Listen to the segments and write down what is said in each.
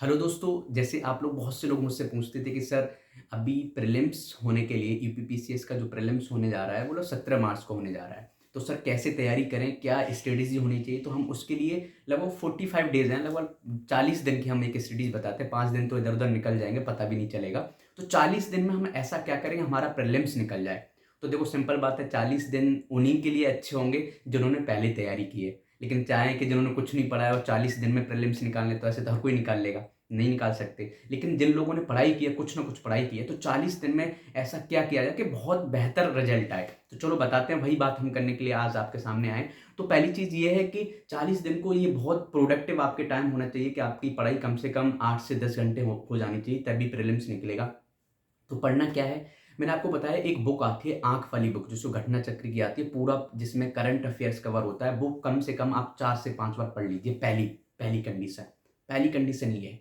Hello दोस्तों, जैसे आप लोग बहुत से लोग मुझसे पूछते थे कि सर अभी प्रीलिम्स होने के लिए यूपीपीसीएस का जो प्रीलिम्स होने जा रहा है वो लोग 17 मार्च को होने जा रहा है। तो सर कैसे तैयारी करें, क्या स्ट्रेटेजी होनी चाहिए? तो हम उसके लिए लगभग 45 डेज़ हैं, लगभग 40 दिन की हम एक स्ट्रेटेजी बताते हैं। 5 दिन तो इधर-उधर निकल जाएँगे, पता भी नहीं चलेगा। तो 40 दिन में हम ऐसा क्या करें हमारा प्रीलिम्स निकल जाए? तो देखो सिंपल बात है, 40 दिन उन्हीं के लिए अच्छे होंगे जिन्होंने पहले तैयारी की है। लेकिन चाहें कि जिन्होंने कुछ नहीं पढ़ा है और 40 दिन में प्रीलिम्स निकाल लें तो ऐसे तो हर कोई निकाल लेगा। नहीं निकाल सकते। लेकिन जिन लोगों ने पढ़ाई की है, कुछ ना कुछ पढ़ाई की है, तो 40 दिन में ऐसा क्या किया जाए कि बहुत बेहतर रिज़ल्ट आए? तो चलो बताते हैं, वही बात हम करने के लिए आज आपके सामने आए। तो पहली चीज़ ये है कि 40 दिन को ये बहुत प्रोडक्टिव आपके टाइम होना चाहिए कि आपकी पढ़ाई कम से कम 8 से 10 घंटे हो जानी चाहिए, तभी प्रीलिम्स निकलेगा। तो पढ़ना क्या है? मैंने आपको बताया एक बुक आती है आँख वाली बुक, जिसको घटना चक्र की आती है, पूरा जिसमें करंट अफेयर्स कवर होता है। वो कम से कम आप 4 से 5 बार पढ़ लीजिए, पहली पहली कंडीशन। पहली कंडीशन ये है।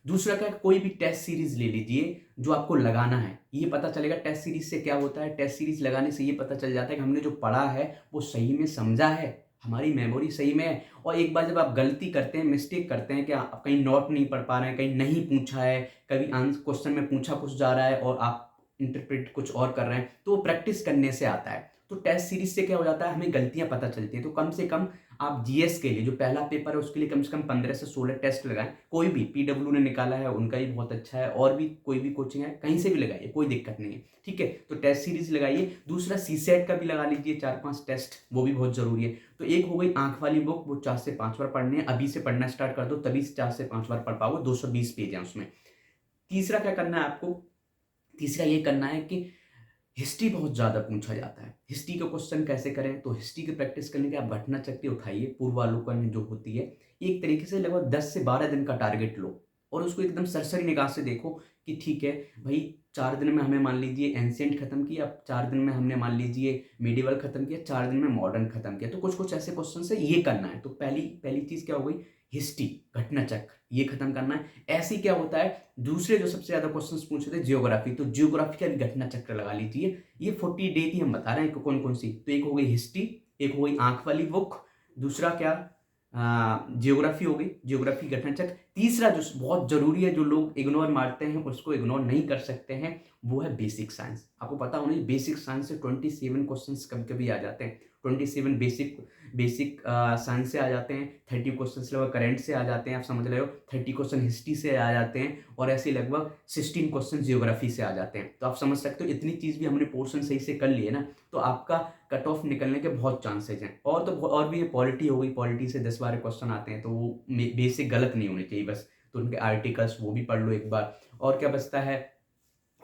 दूसरा क्या है, कोई भी टेस्ट सीरीज़ ले लीजिए जो आपको लगाना है। ये पता चलेगा टेस्ट सीरीज़ से क्या होता है, टेस्ट सीरीज़ लगाने से ये पता चल जाता है कि हमने जो पढ़ा है वो सही में समझा है, हमारी मेमोरी सही में है। और एक बार जब आप गलती करते हैं, मिस्टेक करते हैं कि आप कहीं नोट नहीं पढ़ पा रहे हैं, कहीं नहीं पूछा है, कभी क्वेश्चन में पूछा कुछ जा रहा है और आप इंटरप्रेट कुछ और कर रहे हैं, तो वो प्रैक्टिस करने से आता है। तो टेस्ट सीरीज से क्या हो जाता है, हमें गलतियां पता चलती हैं। तो कम से कम आप जीएस के लिए जो पहला पेपर है उसके लिए कम से कम 15 से 16 टेस्ट लगाएं। कोई भी पीडब्ल्यू ने निकाला है उनका ही बहुत अच्छा है, और भी कोई भी कोचिंग है कहीं से भी लगाइए, कोई दिक्कत नहीं है। ठीक है, तो टेस्ट सीरीज लगाइए। दूसरा सीसेट का भी लगा लीजिए 4-5 टेस्ट, वो भी बहुत जरूरी है। तो एक हो गई आंख वाली बुक, वो 4 से 5 बार पढ़ने हैं। अभी से पढ़ना स्टार्ट कर दो, तभी से 4 से 5 बार पढ़ पाओगे। 220 पेज है उसमें। तीसरा क्या करना है आपको, तीसरा ये करना है कि हिस्ट्री बहुत ज़्यादा पूछा जाता है। हिस्ट्री के क्वेश्चन कैसे करें? तो हिस्ट्री की प्रैक्टिस करने के आप घटना चक्र उठाइए, पूर्वावलोकन जो होती है, एक तरीके से लगभग 10 से 12 दिन का टारगेट लो और उसको एकदम सरसरी निगाह से देखो कि ठीक है भई, 4 दिन में हमें मान लीजिए एंशिएंट खत्म किया, 4 दिन में हमने मान लीजिए मेडिएवल खत्म किया, 4 दिन में मॉडर्न खत्म किया। तो कुछ-कुछ ऐसे क्वेश्चन है, ये करना है। तो पहली पहली चीज़ क्या हो गई? हिस्ट्री, घटना चक्र, ये खत्म करना है। ऐसे ही क्या होता है, दूसरे जो सबसे ज़्यादा क्वेश्चंस पूछे थे ज्योग्राफी, तो ज्योग्राफी का भी घटना चक्र लगा लीजिए। ये 40 डे की हम बता रहे हैं कि कौन-कौन सी। तो एक हो गई हिस्ट्री, एक हो गई आँख वाली बुक, दूसरा क्या ज्योग्राफी हो गई, ज्योग्राफी घटना चक्र। तीसरा जो बहुत ज़रूरी है, जो लोग इग्नोर मारते हैं, उसको इग्नोर नहीं कर सकते हैं, वो है बेसिक साइंस। आपको पता होना चाहिए बेसिक साइंस से 27 क्वेश्चंस कभी-कभी आ जाते हैं। 27 बेसिक बेसिक साइंस से आ जाते हैं, 30 क्वेश्चंस लगभग करंट से आ जाते हैं, आप समझ रहे हो, 30 क्वेश्चन हिस्ट्री से आ जाते हैं और ऐसे लगभग 16 क्वेश्चन ज्योग्राफी से आ जाते हैं। तो आप समझ सकते हो, इतनी चीज़ भी हमने पोर्शन सही से कर लिए ना, तो आपका कट ऑफ निकलने के बहुत चांसेज हैं। और तो और भी है, पॉलिटी हो गई, पॉलिटी से 10-12 क्वेश्चन आते हैं, तो वो बेसिक गलत नहीं होने चाहिए बस। तो उनके आर्टिकल्स वो भी पढ़ लो एक बार। और क्या बचता है,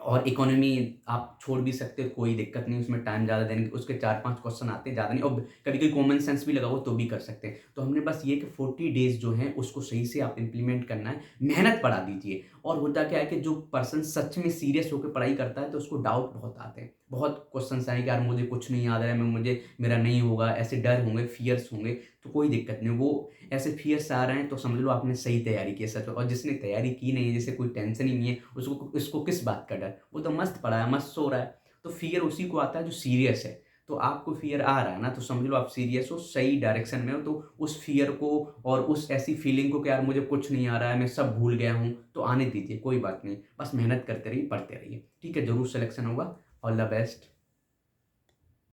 और इकोनॉमी आप छोड़ भी सकते हो, कोई दिक्कत नहीं, उसमें टाइम ज़्यादा देने की, उसके 4-5 क्वेश्चन आते हैं, ज़्यादा नहीं, और कभी-कभी कॉमन सेंस भी लगाओ तो भी कर सकते हैं। तो हमने बस ये कि 40 डेज़ जो हैं उसको सही से आप इम्प्लीमेंट करना है, मेहनत बढ़ा दीजिए। और होता क्या है कि जो पर्सन सच में सीरियस होकर पढ़ाई करता है तो उसको डाउट बहुत आते हैं। बहुत क्वेश्चन्स आएँगे, यार मुझे कुछ नहीं याद है, मैं मुझे मेरा नहीं होगा, ऐसे डर होंगे, फ़ियर्स होंगे, तो कोई दिक्कत नहीं। वो ऐसे फ़ियर्स आ रहे हैं तो समझ लो आपने सही तैयारी की है सच में। और जिसने तैयारी की नहीं है, जिसे कोई टेंशन ही नहीं है, उसको किस बात का डर? वो तो मस्त पड़ा है, मस्त सो रहा है। तो फ़ियर उसी को आता है जो सीरियस है। तो आपको फ़ियर आ रहा है ना, तो समझ लो आप सीरियस हो, सही डायरेक्शन में हो। तो उस फ़ियर को और उस ऐसी फ़ीलिंग को कि यार मुझे कुछ नहीं आ रहा है, मैं सब भूल गया हूँ, तो आने दीजिए, कोई बात नहीं। बस मेहनत करते रहिए, पढ़ते रहिए। ठीक है, ज़रूर सिलेक्शन होगा। All the best.